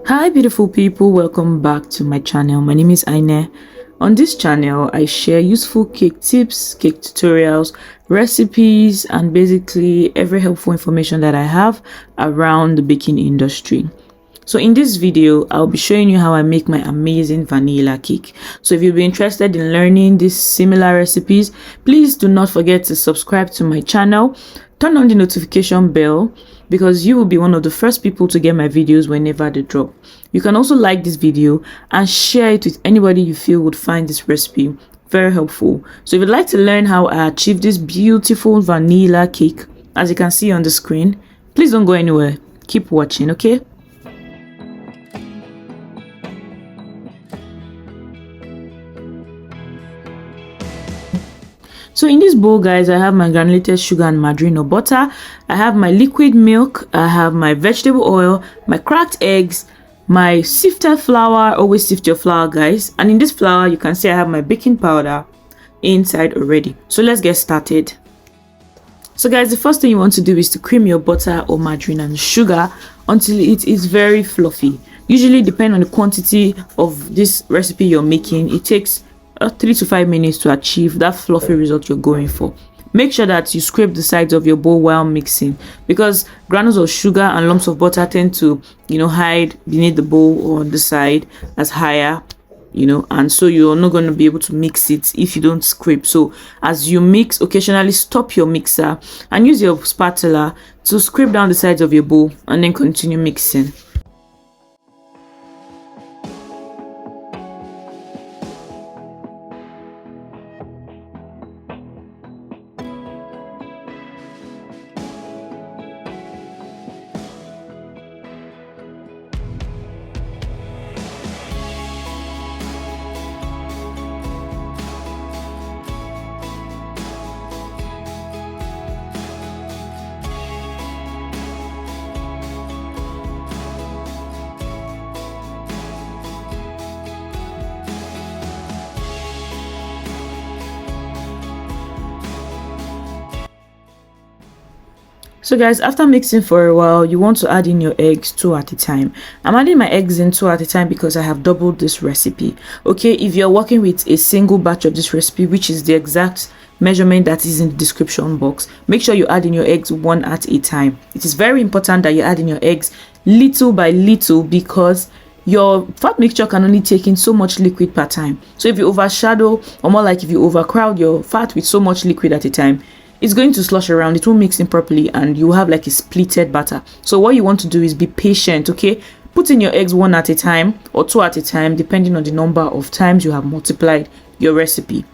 Hi beautiful people, welcome back to my channel. My name is Aine. On this channel I share useful cake tips, cake tutorials, recipes, and basically every helpful information that I have around the baking industry. So in this video I'll be showing you how I make my amazing vanilla cake. So if you'll be interested in learning these similar recipes, please do not forget to subscribe to my channel, turn on the notification bell, because you will be one of the first people to get my videos whenever they drop. You can also like this video and share it with anybody you feel would find this recipe very helpful. So if you'd like to learn how I achieve this beautiful vanilla cake, as you can see on the screen, please don't go anywhere. Keep watching, okay? So in this bowl, guys, I have my granulated sugar and margarine or butter. I have my liquid milk. I have my vegetable oil, my cracked eggs, my sifted flour. Always sift your flour, guys. And in this flour, you can see I have my baking powder inside already. So let's get started. So guys, the first thing you want to do is to cream your butter or margarine and sugar until it is very fluffy. Usually, depending on the quantity of this recipe you're making, it takes 3 to 5 minutes to achieve that fluffy result you're going for. Make sure that you scrape the sides of your bowl while mixing, because granules of sugar and lumps of butter tend to hide beneath the bowl or on the side as higher, and so you're not going to be able to mix it if you don't scrape. So as you mix, occasionally stop your mixer and use your spatula to scrape down the sides of your bowl and then continue mixing. So guys, after mixing for a while, you want to add in your eggs 2 at a time. I'm adding my eggs in 2 at a time because I have doubled this recipe. Okay, if you're working with a single batch of this recipe, which is the exact measurement that is in the description box, make sure you add in your eggs 1 at a time. It is very important that you add in your eggs little by little, because your fat mixture can only take in so much liquid per time. So if you overshadow, or more like if you overcrowd your fat with so much liquid at a time, it's going to slosh around, it won't mix in properly, and you have like a splitted batter. So what you want to do is be patient, okay? Put in your eggs 1 at a time or 2 at a time, depending on the number of times you have multiplied your recipe.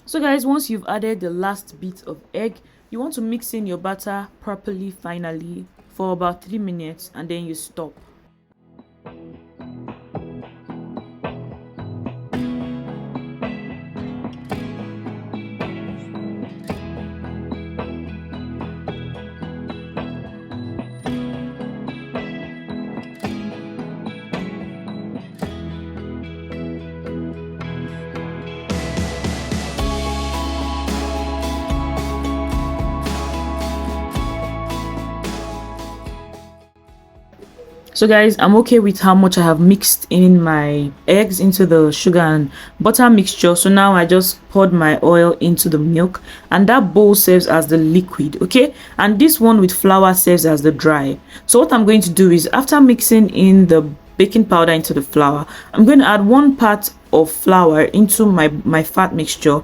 So guys, once you've added the last bit of egg, you want to mix in your batter properly finally for about 3 minutes, and then you stop. So guys, I'm okay with how much I have mixed in my eggs into the sugar and butter mixture. So now I just poured my oil into the milk, and that bowl serves as the liquid, okay? And this one with flour serves as the dry. So what I'm going to do is, after mixing in the baking powder into the flour, I'm going to add 1 part of flour into my fat mixture.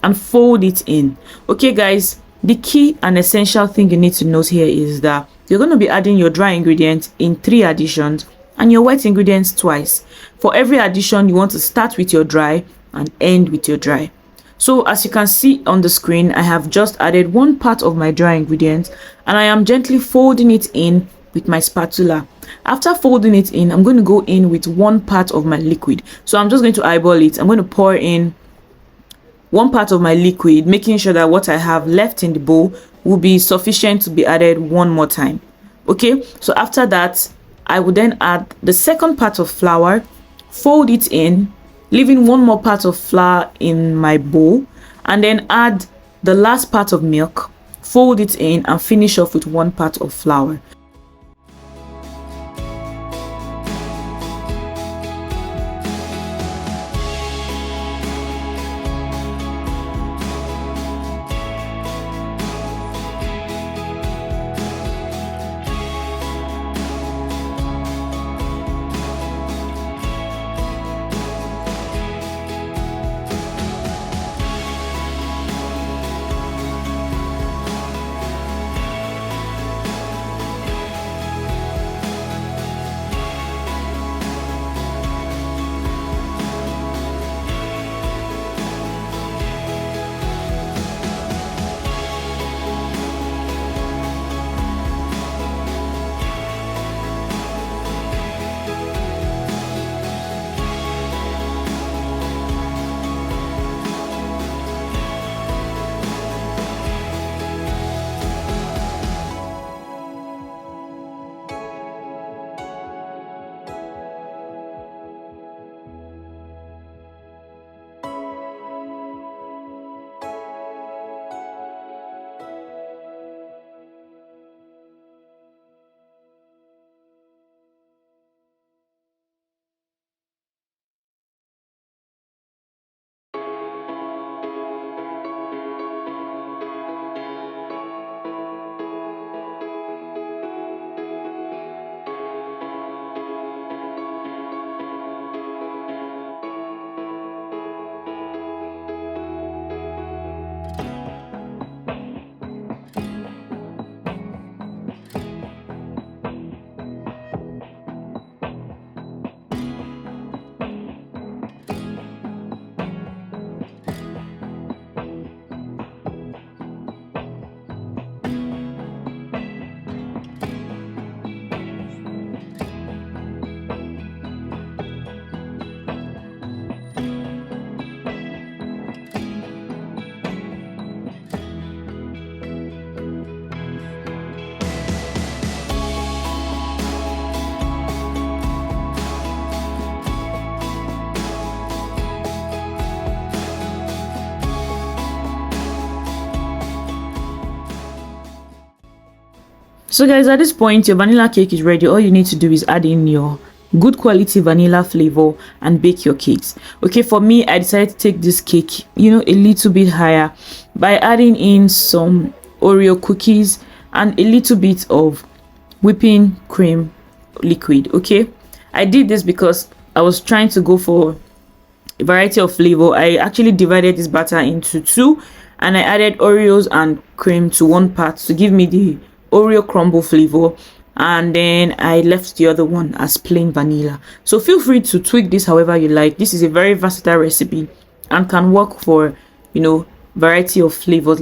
and fold it in. Okay guys, the key and essential thing you need to note here is that you're going to be adding your dry ingredients in 3 additions and your wet ingredients twice. For every addition, you want to start with your dry and end with your dry. So as you can see on the screen, I have just added 1 part of my dry ingredient and I am gently folding it in with my spatula. After folding it in, I'm going to go in with 1 part of my liquid. So I'm just going to eyeball it. I'm going to pour in 1 part of my liquid, making sure that what I have left in the bowl will be sufficient to be added 1 more time. Okay, so after that, I will then add the 2nd part of flour, fold it in, leaving 1 more part of flour in my bowl, and then add the last part of milk, fold it in, and finish off with 1 part of flour. So guys, at this point your vanilla cake is ready. All you need to do is add in your good quality vanilla flavor and bake your cakes. Okay, for me, I decided to take this cake, a little bit higher by adding in some Oreo cookies and a little bit of whipping cream liquid. Okay, I did this because I was trying to go for a variety of flavor. I actually divided this batter into 2 and I added Oreos and cream to 1 part to give me the Oreo crumble flavor, and then I left the other one as plain vanilla. So feel free to tweak this however you like. This is a very versatile recipe and can work for variety of flavors.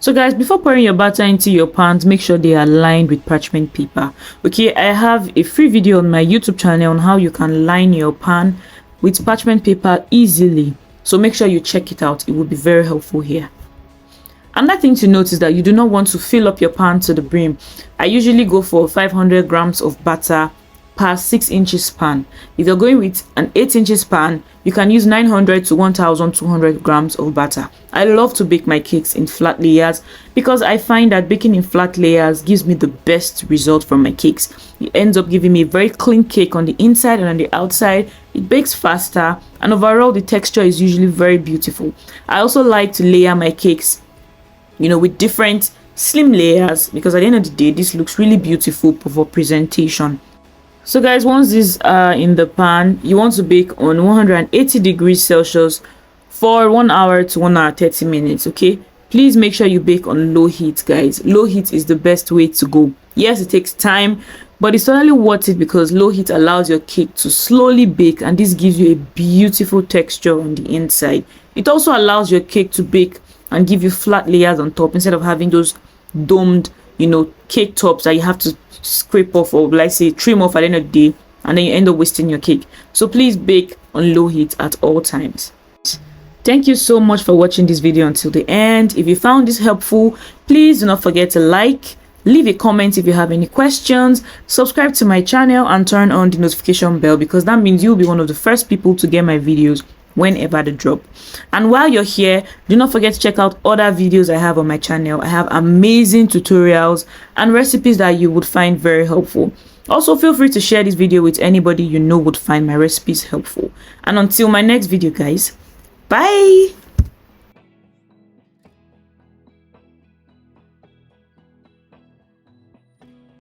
So guys, before pouring your batter into your pans, make sure they are lined with parchment paper. Okay, I have a free video on my YouTube channel on how you can line your pan with parchment paper easily. So make sure you check it out. It will be very helpful here. Another thing to note is that you do not want to fill up your pan to the brim. I usually go for 500 grams of batter per 6 inches pan. If you're going with an 8 inches pan, you can use 900 to 1200 grams of butter. I love to bake my cakes in flat layers because I find that baking in flat layers gives me the best result from my cakes. It ends up giving me a very clean cake on the inside and on the outside. It bakes faster, and overall the texture is usually very beautiful. I also like to layer my cakes, with different slim layers, because at the end of the day, this looks really beautiful for presentation. So guys, once these are in the pan, you want to bake on 180 degrees Celsius for 1 hour to 1 hour 30 minutes. Okay, please make sure you bake on low heat, guys. Low heat is the best way to go. Yes, it takes time, but it's totally worth it because low heat allows your cake to slowly bake, and this gives you a beautiful texture on the inside. It also allows your cake to bake and give you flat layers on top instead of having those domed cake tops that you have to scrape off, or let's say trim off at the end of the day, and then you end up wasting your cake. So please bake on low heat at all times. Thank you so much for watching this video until the end. If you found this helpful, please do not forget to like, leave a comment if you have any questions, subscribe to my channel, and turn on the notification bell, because that means you'll be one of the first people to get my videos whenever they drop. And while you're here, do not forget to check out other videos I have on my channel. I have amazing tutorials and recipes that you would find very helpful. Also, feel free to share this video with anybody you know would find my recipes helpful. And until my next video, guys, bye.